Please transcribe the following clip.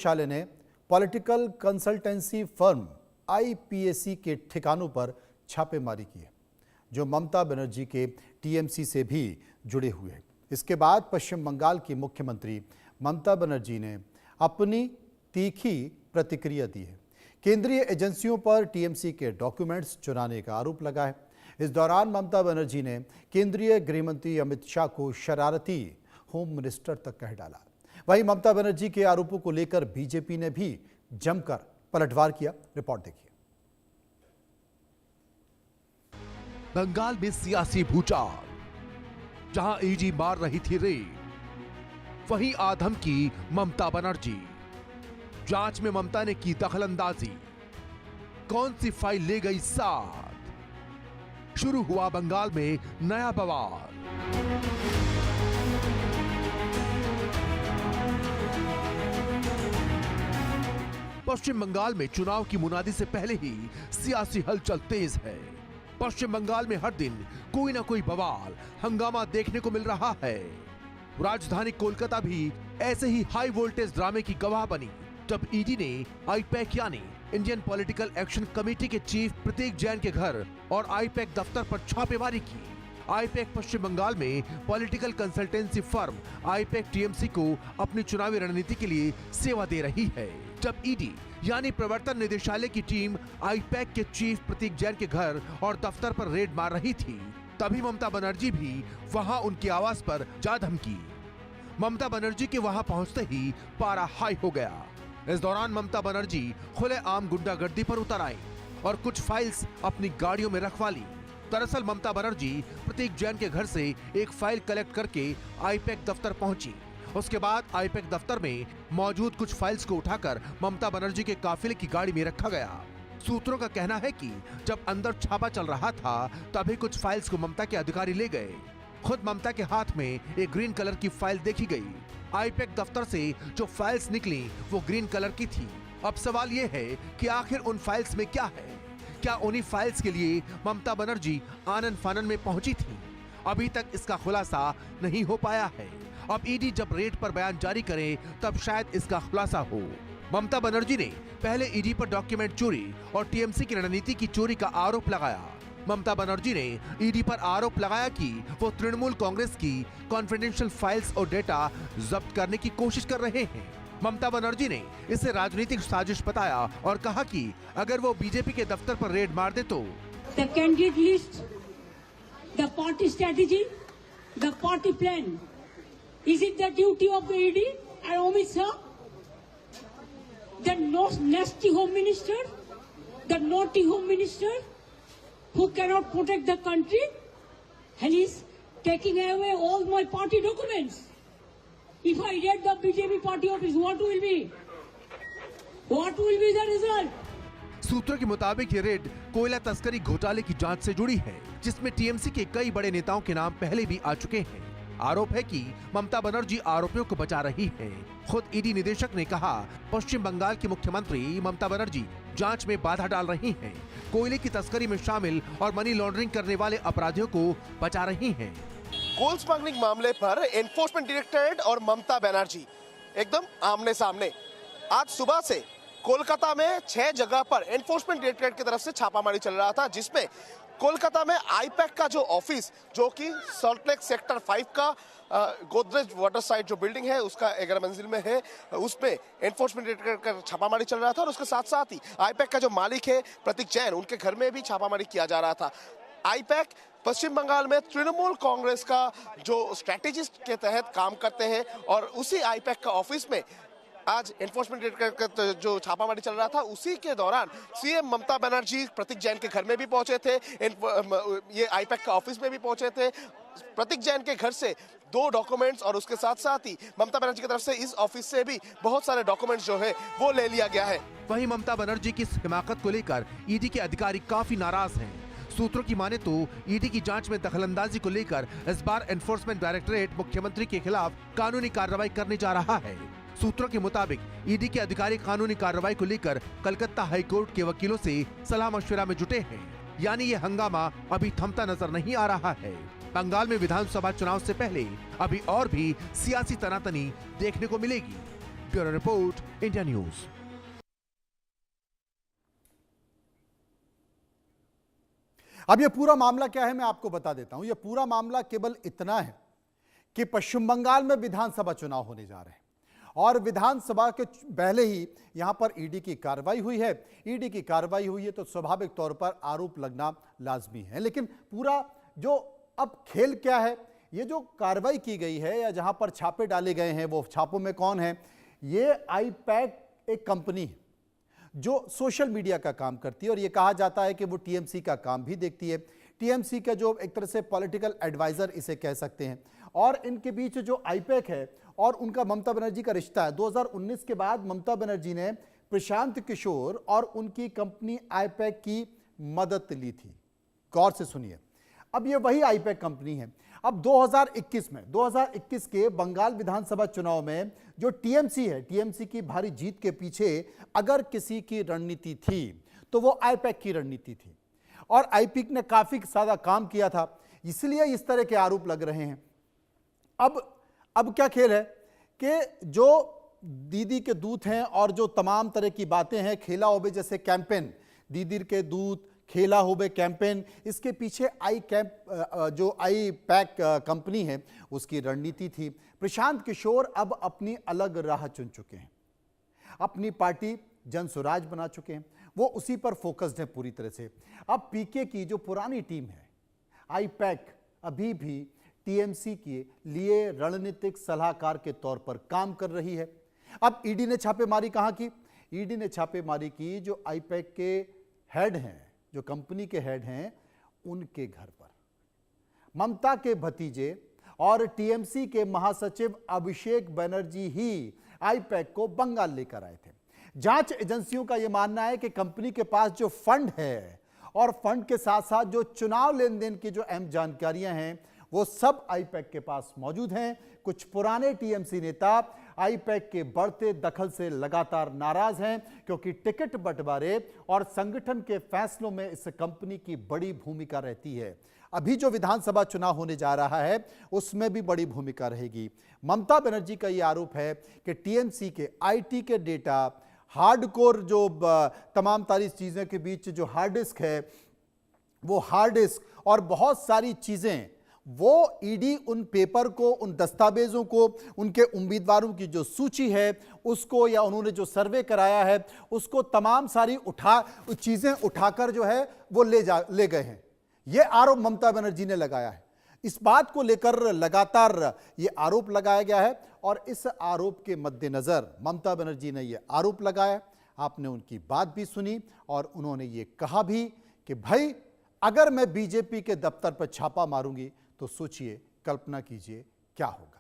निदेशालय ने political consultancy firm IPAC के ठिकानों पर छापेमारी की है, जो ममता बनर्जी के टीएमसी से भी जुड़े हुए हैं। इसके बाद पश्चिम बंगाल की मुख्यमंत्री ममता बनर्जी ने अपनी तीखी प्रतिक्रिया दी है। केंद्रीय एजेंसियों पर टीएमसी के डॉक्यूमेंट्स चुराने का आरोप लगा है। इस दौरान ममता बनर्जी ने केंद्रीय गृह मंत्री अमित शाह को शरारती होम मिनिस्टर तक कह डाला। वहीं ममता बनर्जी के आरोपों को लेकर बीजेपी ने भी जमकर पलटवार किया। रिपोर्ट देखिए। बंगाल में सियासी भूचाल, जहां ईडी मार रही थी रेड, वहीं आधम की ममता बनर्जी। जांच में ममता ने की दखलंदाजी, कौन सी फाइल ले गई साथ? शुरू हुआ बंगाल में नया बवाल। पश्चिम बंगाल में चुनाव की मुनादी से पहले ही सियासी हलचल तेज है। पश्चिम बंगाल में हर दिन कोई ना कोई बवाल, हंगामा देखने को मिल रहा है। राजधानी कोलकाता भी ऐसे ही हाई वोल्टेज ड्रामे की गवाह बनी, जब ईडी ने आईपैक यानी इंडियन पॉलिटिकल एक्शन कमेटी के चीफ प्रतीक जैन के घर और आईपैक दफ्तर पर छापेमारी की। आईपैक पश्चिम बंगाल में political consultancy firm IUPAC TMC को अपनी चुनावी रणनीति के लिए सेवा दे रही है। जब ईडी यानी प्रवर्तन निदेशालय की टीम आईपैक के चीफ प्रतीक जैन के घर और दफ्तर पर रेड मार रही थी, तभी ममता बनर्जी भी वहां उनकी आवाज पर जा धमकी। ममता बनर्जी के वहां पहुंचते ही पारा हाई हो गया। इस दौरान ममता बनर्जी खुलेआम गुंडागर्दी पर उतर आई और कुछ फाइल्स अपनी गाड़ियों में रखवा ली। दरअसल ममता बनर्जी प्रतीक जैन के घर से एक फाइल कलेक्ट करके आईपैक दफ्तर पहुंची। उसके बाद आईपैक दफ्तर में मौजूद कुछ फाइल्स को उठाकर ममता बनर्जी के काफिले की गाड़ी में रखा गया। सूत्रों का कहना है कि जब अंदर छापा चल रहा था, तभी कुछ फाइल्स को ममता के अधिकारी ले गए। खुद ममता के हाथ में एक ग्रीन कलर की फाइल देखी गई। आईपैक दफ्तर से जो फाइल्स निकली वो ग्रीन कलर की थी। अब सवाल ये है कि आखिर उन फाइल्स में क्या है? क्या उन्हीं फाइल्स के लिए ममता बनर्जी आनन फानन में पहुंची थी? अभी तक इसका खुलासा नहीं हो पाया है। अब ईडी जब रेड पर बयान जारी करे, तब शायद इसका खुलासा हो। ममता बनर्जी ने पहले ईडी पर डॉक्यूमेंट चोरी और टीएमसी की रणनीति की चोरी का आरोप लगाया। ममता बनर्जी ने ईडी पर आरोप लगाया कि वो तृणमूल कांग्रेस की कॉन्फिडेंशियल फाइल्स और डेटा जब्त करने की कोशिश कर रहे हैं। ममता बनर्जी ने इसे राजनीतिक साजिश बताया और कहा कि अगर वो बीजेपी के दफ्तर पर रेड मार दे तो The candidate list, the party strategy, the party plan. Is it the duty of the ED and Amit Shah? The nasty home minister, the naughty home minister who cannot protect the country, and he's taking away all my party documents. If I get the BJP party office, what will be? What will be the result? सूत्रों के मुताबिक ये red कोयला तस्करी घोटाले की जांच से जुड़ी है, जिसमें टीएमसी के कई बड़े नेताओं के नाम पहले भी आ चुके हैं। आरोप है कि ममता बनर्जी आरोपियों को बचा रही है। खुद ईडी निदेशक ने कहा, पश्चिम बंगाल की मुख्यमंत्री ममता बनर्जी जांच में बाधा डाल रही हैं, कोयले की तस्करी में शामिल और मनी लॉन्ड्रिंग करने वाले अपराधियों को बचा रही हैं। कोल स्मगलिंग मामले पर एनफोर्समेंट डायरेक्टरेट और ममता बनर्जी एकदम आमने सामने। आज सुबह से कोलकाता में 6 जगह पर एनफोर्समेंट डायरेक्टरेट की तरफ से छापामारी चल रहा था, जिसमें कोलकाता में आईपैक का जो ऑफिस, जो कि सॉल्ट लेक सेक्टर 5 का गोदरेज वाटर साइड जो बिल्डिंग है उसका 11 मंजिल में है, उसमें एनफोर्समेंट डायरेक्टरेट का छापामारी चल रहा था। और उसके साथ साथ ही आईपैक का जो मालिक है प्रतीक जैन, उनके घर में भी छापामारी किया जा रहा था। आईपैक पश्चिम बंगाल में तृणमूल कांग्रेस का जो स्ट्रैटेजिस्ट के तहत काम करते हैं, और उसी आईपैक का ऑफिस में आज एनफोर्समेंट डायरेक्टरेट का जो छापामारी चल रहा था, उसी के दौरान सीएम ममता बनर्जी प्रतीक जैन के घर में भी पहुंचे थे, ये आईपैक का ऑफिस में भी पहुंचे थे। प्रतीक जैन के घर से 2 डॉक्यूमेंट्स और उसके साथ साथ ही ममता बनर्जी की तरफ से इस ऑफिस से भी बहुत सारे डॉक्यूमेंट्स जो है वो ले लिया गया है। वहीं ममता बनर्जी की हिमाकत को लेकर ईडी के अधिकारी काफी नाराज हैं। सूत्रों की माने तो ईडी की जांच में दखलंदाजी को लेकर इस बार एनफोर्समेंट डायरेक्टरेट मुख्यमंत्री के खिलाफ कानूनी कार्रवाई करने जा रहा है। सूत्रों के मुताबिक ईडी के अधिकारी कानूनी कार्रवाई को लेकर कलकत्ता हाईकोर्ट के वकीलों से सलाह मशविरा में जुटे हैं। यानी ये हंगामा अभी थमता नजर नहीं आ रहा है। बंगाल में विधानसभा चुनाव से पहले अभी और भी सियासी तनातनी देखने को मिलेगी। Bureau report, India news. अब ये पूरा मामला क्या है मैं आपको बता देता हूं। ये पूरा मामला केवल इतना है कि पश्चिम बंगाल में विधानसभा चुनाव होने जा रहे हैं और विधानसभा के पहले ही यहां पर ईडी की कार्रवाई हुई है। ईडी की कार्रवाई हुई है तो स्वाभाविक तौर पर आरोप लगना लाजमी है। लेकिन पूरा जो अब खेल क्या है, ये जो कार्रवाई की गई है या जहां पर छापे डाले गए हैं, वो छापों में कौन है? ये आईपैक एक कंपनी है जो सोशल मीडिया का काम करती है और ये कहा जाता है कि वो टीएमसी का काम भी देखती है। टीएमसी का जो एक तरह से पॉलिटिकल एडवाइजर इसे कह सकते हैं। और इनके बीच जो आईपैक है और उनका ममता बनर्जी का रिश्ता है। 2019 के बाद ममता बनर्जी ने प्रशांत किशोर और उनकी कंपनी आईपैक की मदद ली थी। गौर से सुनिए, अब ये वही आईपैक कंपनी है। अब 2021 के बंगाल विधानसभा चुनाव में जो टीएमसी है, टीएमसी की भारी जीत के पीछे अगर किसी की रणनीति थी तो वो आईपैक की रणनीति थी और आईपैक ने काफी ज्यादा काम किया था, इसलिए इस तरह के आरोप लग रहे हैं। अब क्या खेल है कि जो दीदी के दूत हैं और जो तमाम तरह की बातें हैं, खेला होबे जैसे कैंपेन, दीदी के दूत खेला होबे कैंपेन, इसके पीछे जो आई पैक कंपनी है उसकी रणनीति थी। प्रशांत किशोर अब अपनी अलग राह चुन चुके हैं, अपनी पार्टी जन स्वराज बना चुके हैं, वो उसी पर फोकस्ड है पूरी तरह से। अब पीके की जो पुरानी टीम है आई पैक अभी भी टीएमसी के लिए रणनीतिक सलाहकार के तौर पर काम कर रही है। अब ईडी ने छापेमारी कहां की? ईडी ने छापेमारी की जो आईपैक के हेड हैं, जो कंपनी के हेड हैं, उनके घर पर। ममता के भतीजे और टीएमसी के महासचिव अभिषेक बनर्जी ही आईपैक को बंगाल लेकर आए थे। जांच एजेंसियों का यह मानना है कि कंपनी के पास जो फंड है और फंड के साथ साथ जो चुनाव लेन देन की जो अहम जानकारियां हैं वो सब आईपैक के पास मौजूद हैं। कुछ पुराने टीएमसी नेता आईपैक के बढ़ते दखल से लगातार नाराज हैं क्योंकि टिकट बंटवारे और संगठन के फैसलों में इस कंपनी की बड़ी भूमिका रहती है। अभी जो विधानसभा चुनाव होने जा रहा है उसमें भी बड़ी भूमिका रहेगी। ममता बनर्जी का यह आरोप है कि टीएमसी के आईटी के डेटा, हार्डकोर जो तमाम सारी चीजें के बीच जो हार्ड डिस्क है, वो हार्ड डिस्क और बहुत सारी चीजें, वो ईडी उन पेपर को, उन दस्तावेजों को, उनके उम्मीदवारों की जो सूची है उसको, या उन्होंने जो सर्वे कराया है उसको, तमाम सारी चीजें उठाकर जो है वो ले गए हैं। ये आरोप ममता बनर्जी ने लगाया है। इस बात को लेकर लगातार ये आरोप लगाया गया है और इस आरोप के मद्देनजर ममता बनर्जी ने ये आरोप लगाया। आपने उनकी बात भी सुनी और उन्होंने ये कहा भी कि भाई अगर मैं बीजेपी के दफ्तर पर छापा मारूंगी तो सोचिए, कल्पना कीजिए क्या होगा।